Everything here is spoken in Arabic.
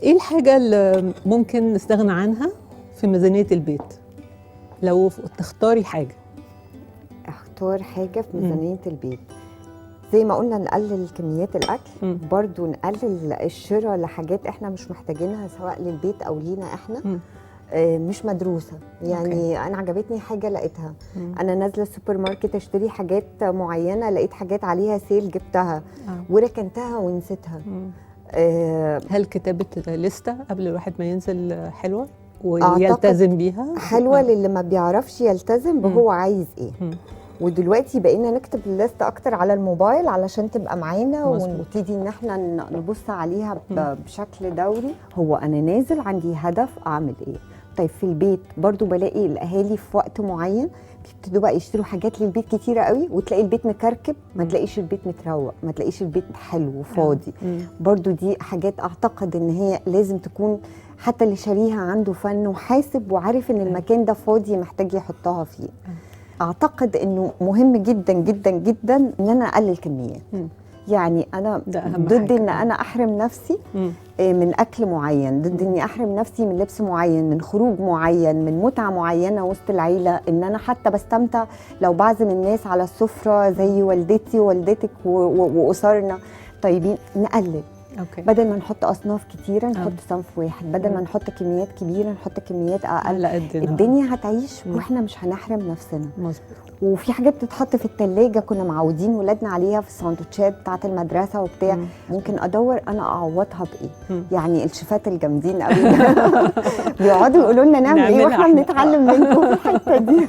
ايه الحاجة اللي ممكن نستغنى عنها في ميزانية البيت؟ لو تختاري حاجة. اختار حاجة في ميزانية البيت، زي ما قلنا نقلل كميات الأكل، برضو نقلل الشراء لحاجات احنا مش محتاجينها سواء للبيت أو لينا احنا. مش مدروسة يعني. أنا عجبتني حاجة لقيتها، أنا نازلة السوبر ماركت أشتري حاجات معينة، لقيت حاجات عليها سيل جبتها وركنتها ونسيتها. هل كتابة لستة قبل الواحد ما ينزل حلوة ويلتزم بيها؟ حلوة للي ما بيعرفش يلتزم بهو عايز ايه. ودلوقتي بقينا نكتب الليست اكتر على الموبايل علشان تبقى معانا ونبتدي ان احنا نبص عليها بشكل دوري. هو انا نازل عندي هدف اعمل ايه. طيب في البيت برضو بلاقي الاهالي في وقت معين بيبتدوا بقى يشتروا حاجات للبيت كتيره قوي، وتلاقي البيت مكركب، ما تلاقيش البيت متروق، ما تلاقيش البيت حلو وفاضي. برضو دي حاجات اعتقد ان هي لازم تكون حتى اللي شاريها عنده فن وحاسب وعارف ان المكان ده فاضي محتاج يحطها فيه. اعتقد انه مهم جدا جدا جدا ان انا اقلل كميات. يعني انا ضد ان انا احرم نفسي من اكل معين، ضد اني احرم نفسي من لبس معين، من خروج معين، من متعه معينه وسط العيله. ان انا حتى بستمتع لو بعزم الناس على السفره زي والدتي ووالدتك واسرنا طيبين. نقلل. بدل ما نحط اصناف كتيره نحط صنف واحد، بدل ما نحط كميات كبيره نحط كميات اقل. الدنيا هتعيش واحنا مش هنحرم نفسنا. مظبوط. وفي حاجات بتتحط في الثلاجه كنا معودين ولادنا عليها في الساندوتشات بتاعه المدرسه وبتاع، ممكن ادور انا اعوضها بايه. يعني الشيفات الجامدين قوي بيقعدوا يقولوا لنا نعمل ايه واحنا بنتعلم منكم في الحته دي.